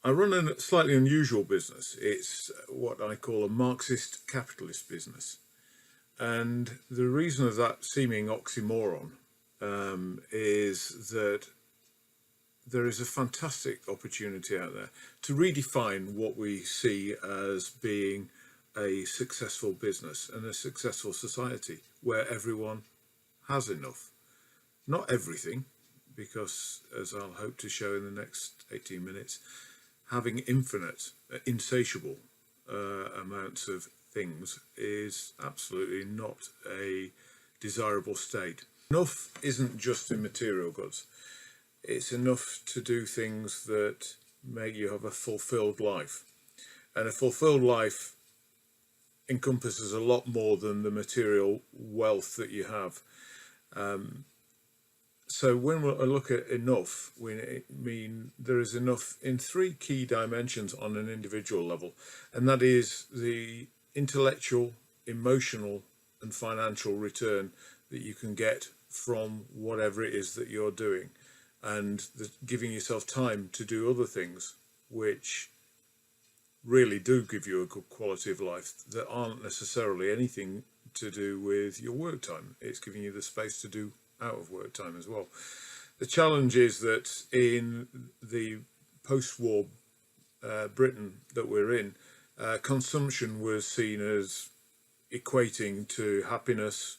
I run a slightly unusual business. It's what I call a Marxist-capitalist business. And the reason of that seeming oxymoron is that there is a fantastic opportunity out there to redefine what we see as being a successful business and a successful society where everyone has enough. Not everything, because as I'll hope to show in the next 18 minutes, having infinite, insatiable amounts of things is absolutely not a desirable state. Enough isn't just in material goods. It's enough to do things that make you have a fulfilled life. And a fulfilled life encompasses a lot more than the material wealth that you have. So when we look at enough, we mean there is enough in three key dimensions on an individual level, and that is the intellectual, emotional, and financial return that you can get from whatever it is that you're doing, and giving yourself time to do other things which really do give you a good quality of life that aren't necessarily anything to do with your work time. It's giving you the space to do out of work time as well. The challenge is that in the post-war Britain that we're in, consumption was seen as equating to happiness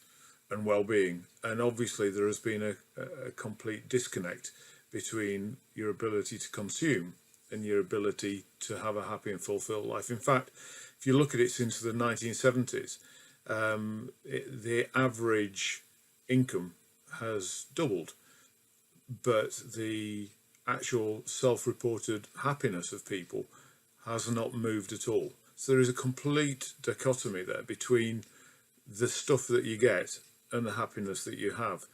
and well-being, and obviously there has been a complete disconnect between your ability to consume and your ability to have a happy and fulfilled life. In fact, if you look at it since the 1970s, the average income has doubled, but the actual self-reported happiness of people has not moved at all. So there is a complete dichotomy there between the stuff that you get and the happiness that you have.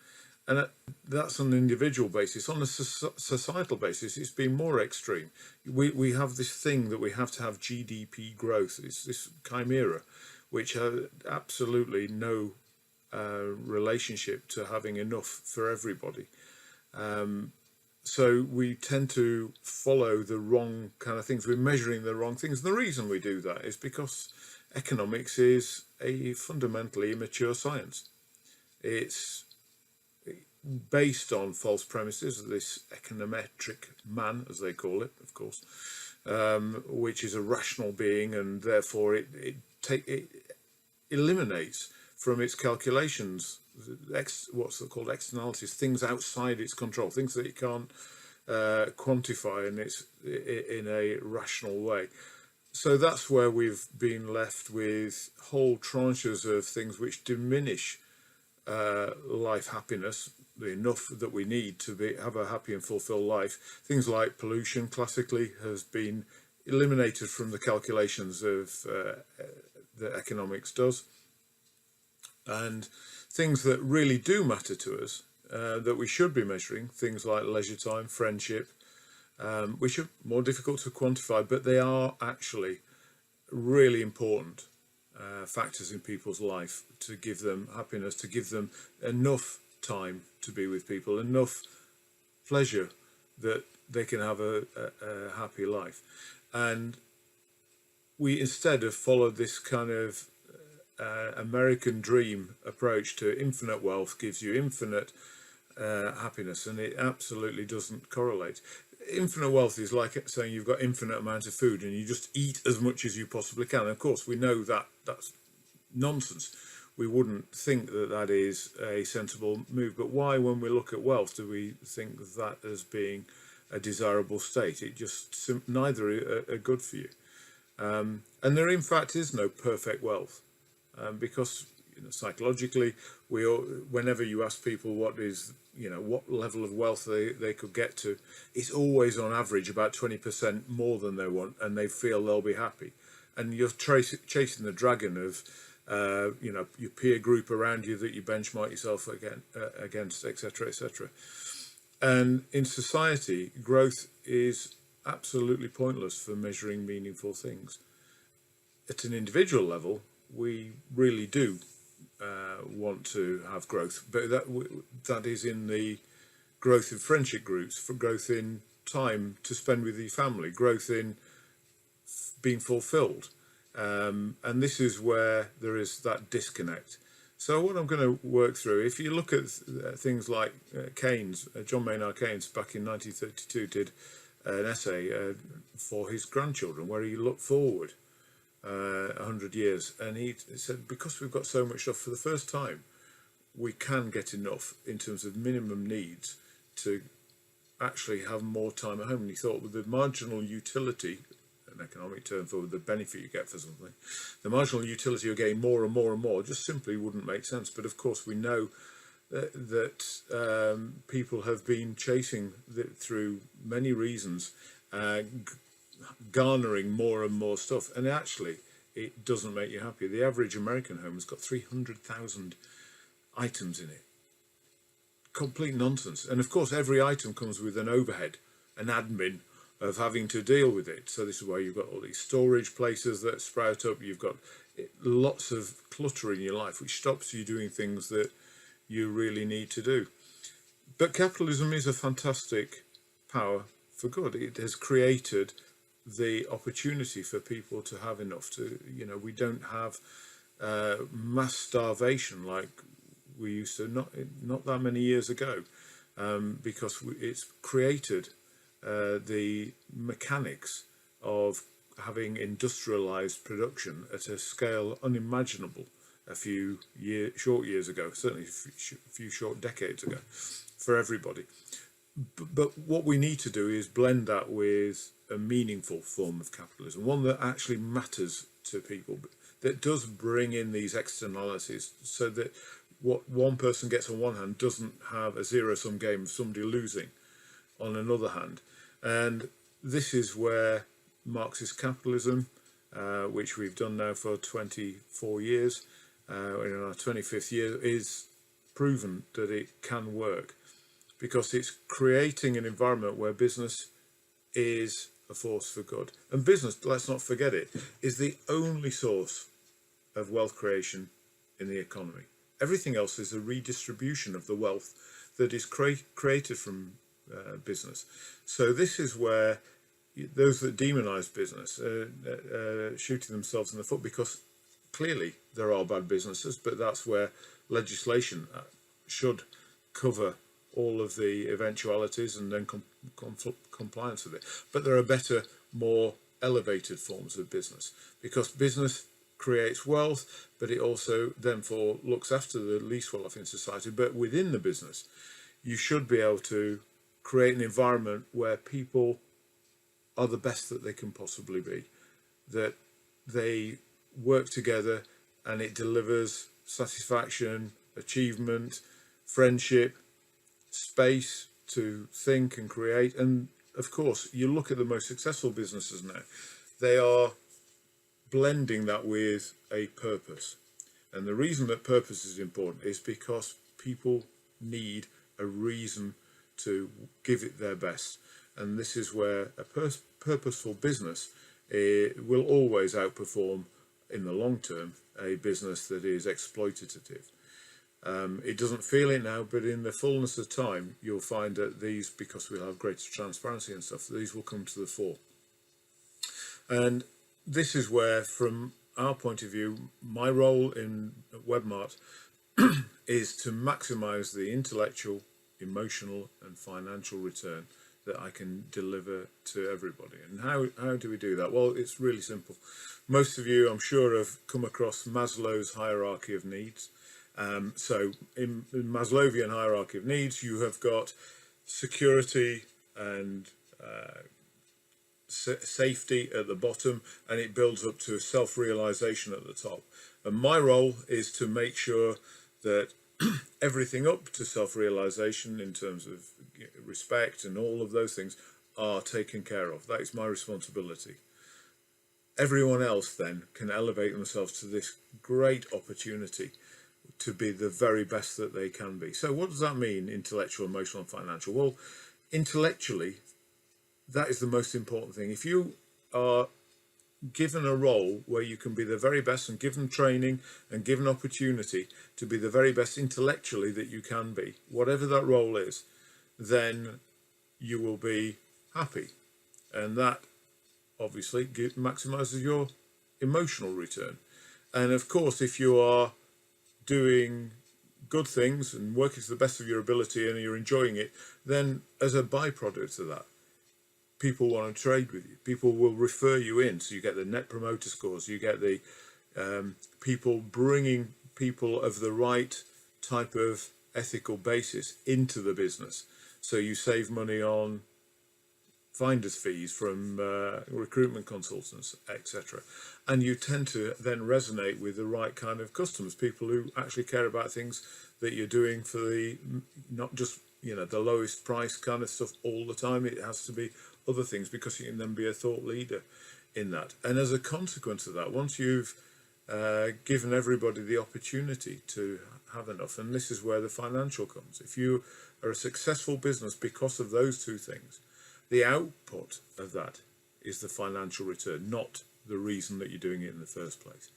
And that's on an individual basis. On a societal basis, it's been more extreme. We have this thing that we have to have GDP growth. It's this chimera, which has absolutely no relationship to having enough for everybody. So we tend to follow the wrong kind of things. We're measuring the wrong things. And the reason we do that is because economics is a fundamentally immature science. It's based on false premises, this econometric man, as they call it, of course, which is a rational being, and therefore it eliminates from its calculations what's called externalities, things outside its control, things that it can't quantify in a rational way. So that's where we've been left with whole tranches of things which diminish life happiness, the enough that we need to have a happy and fulfilled life. Things like pollution classically has been eliminated from the calculations of that economics does. And things that really do matter to us, that we should be measuring, things like leisure time, friendship, which are more difficult to quantify, but they are actually really important factors in people's life to give them happiness, to give them enough time to be with people, enough pleasure that they can have a happy life. And we instead have followed this kind of American dream approach to infinite wealth gives you infinite happiness, and it absolutely doesn't correlate. Infinite wealth is like saying you've got infinite amount of food and you just eat as much as you possibly can. And of course, we know that that's nonsense. We wouldn't think that that is a sensible move. But why, when we look at wealth, do we think that as being a desirable state? It just neither are good for you. And there, in fact, is no perfect wealth. Because psychologically, whenever you ask people what level of wealth they could get to, it's always on average about 20% more than they want, and they feel they'll be happy. And you're chasing the dragon of your peer group around you that you benchmark yourself against, etc., etc. And in society, growth is absolutely pointless for measuring meaningful things. At an individual level, we really do want to have growth, but that is in the growth in friendship groups, for growth in time to spend with your family, growth in being fulfilled. And this is where there is that disconnect. So what I'm going to work through, if you look at things like Keynes, John Maynard Keynes back in 1932 did an essay for his grandchildren where he looked forward 100 years, and he said, because we've got so much stuff, for the first time we can get enough in terms of minimum needs to actually have more time at home. And he thought, with the marginal utility, an economic term for the benefit you get for something, the marginal utility you're getting more and more and more just simply wouldn't make sense. But of course we know that people have been chasing through many reasons, garnering more and more stuff, and actually it doesn't make you happy. The average American home has got 300,000 items in it. Complete nonsense. And of course every item comes with an overhead, an admin of having to deal with it. So this is why you've got all these storage places that sprout up. You've got lots of clutter in your life, which stops you doing things that you really need to do. But capitalism is a fantastic power for good. It has created the opportunity for people to have enough to, we don't have mass starvation like we used to, not that many years ago, because it's created the mechanics of having industrialized production at a scale unimaginable a few short years ago, certainly a few short decades ago, for everybody. But what we need to do is blend that with a meaningful form of capitalism, one that actually matters to people, that does bring in these externalities, so that what one person gets on one hand doesn't have a zero-sum game of somebody losing on another hand. And this is where Marxist-capitalism, which we've done now for 24 years, in our 25th year, is proven that it can work, because it's creating an environment where business is a force for good. And business, let's not forget it, is the only source of wealth creation in the economy. Everything else is a redistribution of the wealth that is created from business. So this is where those that demonize business are shooting themselves in the foot, because clearly there are bad businesses, but that's where legislation should cover all of the eventualities and then compliance with it. But there are better, more elevated forms of business, because business creates wealth, but it also therefore looks after the least well off in society. But within the business, you should be able to create an environment where people are the best that they can possibly be, that they work together and it delivers satisfaction, achievement, friendship, space to think and create. And of course, you look at the most successful businesses now, they are blending that with a purpose. And the reason that purpose is important is because people need a reason to give it their best. And this is where a purposeful business will always outperform in the long term a business that is exploitative. It doesn't feel it now, but in the fullness of time, you'll find that these, because we'll have greater transparency and stuff, these will come to the fore. And this is where, from our point of view, my role in WebMart is to maximize the intellectual, emotional and financial return that I can deliver to everybody. And how do we do that? Well, it's really simple. Most of you, I'm sure, have come across Maslow's hierarchy of needs. So in Maslowian hierarchy of needs, you have got security and safety at the bottom, and it builds up to self-realization at the top. And my role is to make sure that everything up to self-realization in terms of respect and all of those things are taken care of. That is my responsibility. Everyone else then can elevate themselves to this great opportunity to be the very best that they can be. So what does that mean, intellectual, emotional and financial? Well, intellectually, that is the most important thing. If you are given a role where you can be the very best and given training and given opportunity to be the very best intellectually that you can be, whatever that role is, then you will be happy, and that obviously maximizes your emotional return. And of course, if you are doing good things and working to the best of your ability and you're enjoying it, then as a byproduct of that, people want to trade with you. People will refer you in. So you get the net promoter scores, you get the people bringing people of the right type of ethical basis into the business. So you save money on finder's fees from recruitment consultants, etc. And you tend to then resonate with the right kind of customers, people who actually care about things that you're doing for the, not just, the lowest price kind of stuff all the time. It has to be other things, because you can then be a thought leader in that. And as a consequence of that, once you've given everybody the opportunity to have enough, and this is where the financial comes. If you are a successful business because of those two things, the output of that is the financial return, not the reason that you're doing it in the first place.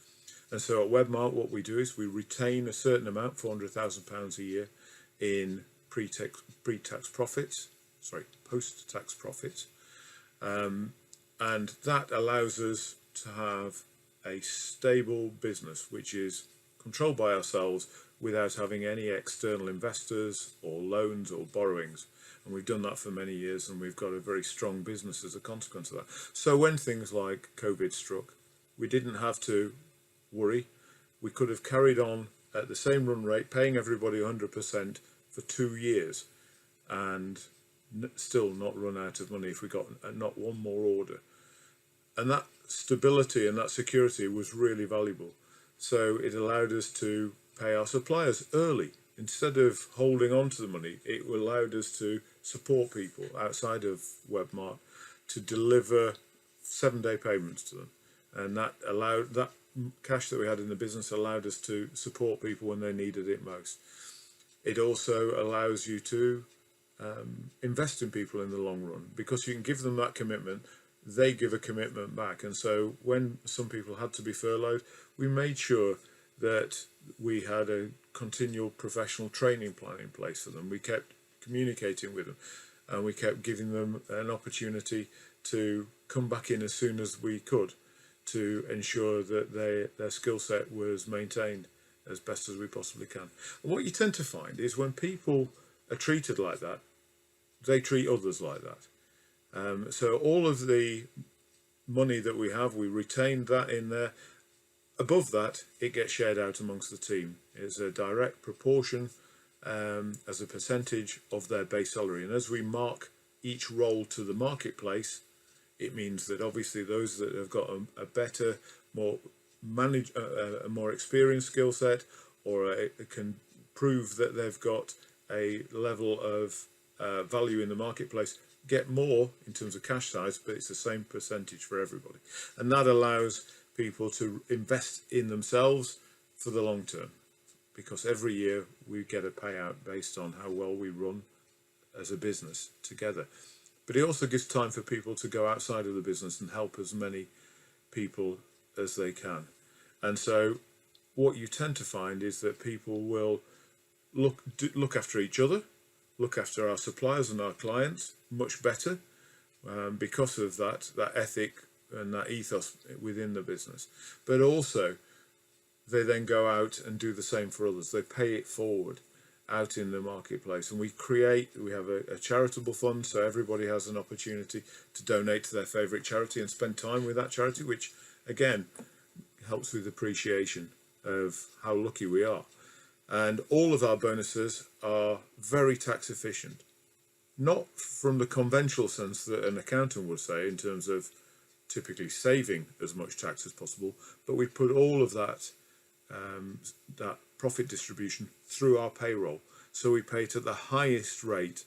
And so at Webmart, what we do is we retain a certain amount, £400,000 a year, in post-tax profits, and that allows us to have a stable business which is controlled by ourselves without having any external investors or loans or borrowings. And we've done that for many years, and we've got a very strong business as a consequence of that. So when things like COVID struck, we didn't have to worry. We could have carried on at the same run rate, paying everybody 100% for 2 years, and still not run out of money if we got not one more order. And that stability and that security was really valuable. So it allowed us to pay our suppliers early. Instead of holding on to the money, it allowed us to support people outside of Webmart to deliver 7-day payments to them. And that allowed, that cash that we had in the business allowed us to support people when they needed it most. It also allows you to invest in people in the long run, because you can give them that commitment, they give a commitment back. And so when some people had to be furloughed, we made sure that we had a continual professional training plan in place for them. We kept communicating with them, and we kept giving them an opportunity to come back in as soon as we could, to ensure that their skill set was maintained as best as we possibly can. And what you tend to find is when people are treated like that, they treat others like that. So all of the money that we have, we retain that in there. Above that, it gets shared out amongst the team. It's a direct proportion as a percentage of their base salary. And as we mark each role to the marketplace, it means that obviously those that have got a better, more a more experienced skill set, or can prove that they've got a level of value in the marketplace, get more in terms of cash size, but it's the same percentage for everybody. And that allows people to invest in themselves for the long term, because every year we get a payout based on how well we run as a business together. But it also gives time for people to go outside of the business and help as many people as they can. And so what you tend to find is that people will look after each other, look after our suppliers and our clients much better, because of that ethic and that ethos within the business. But also they then go out and do the same for others. They pay it forward out in the marketplace. And we have a charitable fund, so everybody has an opportunity to donate to their favourite charity and spend time with that charity, which again helps with appreciation of how lucky we are. And all of our bonuses are very tax efficient, not from the conventional sense that an accountant would say in terms of typically saving as much tax as possible, but we put all of that profit distribution through our payroll. So we pay it at the highest rate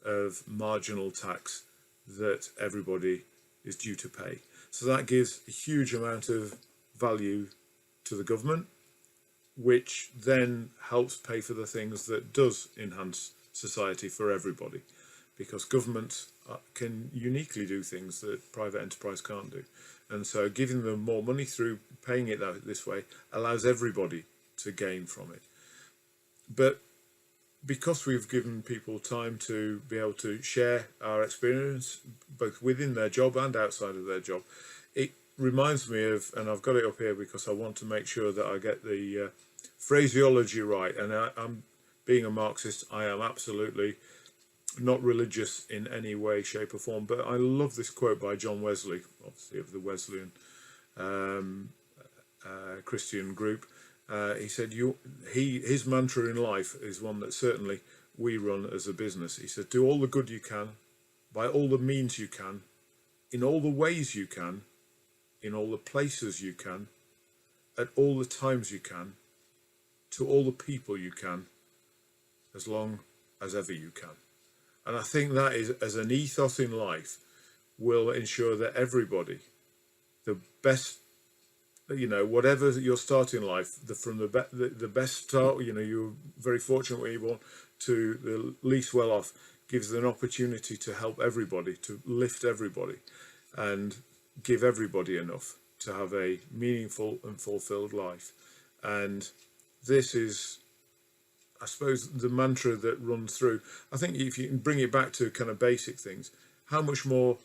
of marginal tax that everybody is due to pay. So that gives a huge amount of value to the government, which then helps pay for the things that does enhance society for everybody, because governments can uniquely do things that private enterprise can't do. And so giving them more money through paying it this way allows everybody to gain from it. But because we've given people time to be able to share our experience, both within their job and outside of their job, it reminds me of, and I've got it up here because I want to make sure that I get the phraseology right. And I'm being a Marxist, I am absolutely not religious in any way, shape or form, but I love this quote by John Wesley, obviously of the Wesleyan Christian group. He said, his mantra in life is one that certainly we run as a business. He said, do all the good you can, by all the means you can, in all the ways you can, in all the places you can, at all the times you can, to all the people you can, as long as ever you can. And I think that is, as an ethos in life, will ensure that everybody, the best, whatever your start in life, from the best start, you're very fortunate when you're born, to the least well off, gives an opportunity to help everybody, to lift everybody, and give everybody enough to have a meaningful and fulfilled life. And this is, I suppose, the mantra that runs through. I think if you can bring it back to kind of basic things, how much more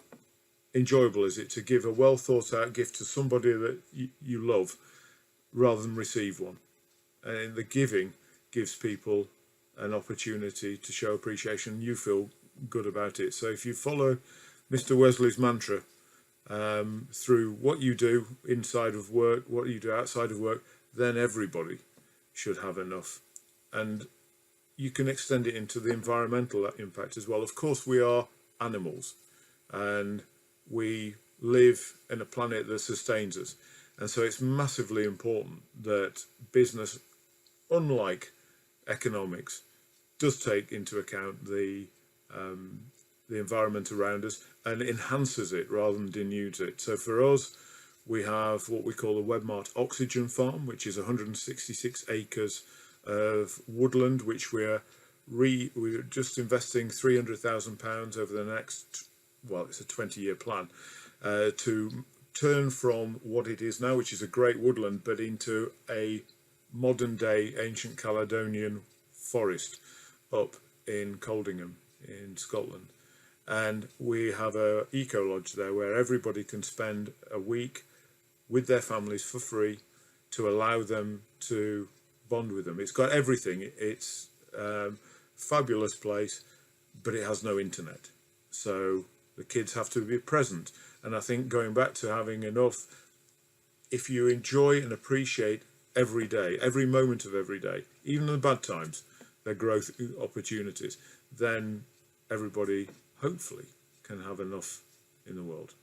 enjoyable is it to give a well thought out gift to somebody that you love rather than receive one? And the giving gives people an opportunity to show appreciation, and you feel good about it. So if you follow Mr. Wesley's mantra through what you do inside of work, what you do outside of work, then everybody should have enough. And you can extend it into the environmental impact as well. Of course, we are animals, and we live in a planet that sustains us. And so it's massively important that business, unlike economics, does take into account the environment around us and enhances it rather than denudes it. So for us, we have what we call the Webmart Oxygen Farm, which is 166 acres of woodland, which we're just investing £300,000 over the next, well, it's a 20-year plan, to turn from what it is now, which is a great woodland, but into a modern-day ancient Caledonian forest up in Coldingham in Scotland. And we have a eco-lodge there where everybody can spend a week with their families for free to allow them to bond with them. It's got everything. It's a fabulous place, but it has no internet. So the kids have to be present. And I think going back to having enough, if you enjoy and appreciate every day, every moment of every day, even the bad times, their growth opportunities, then everybody hopefully can have enough in the world.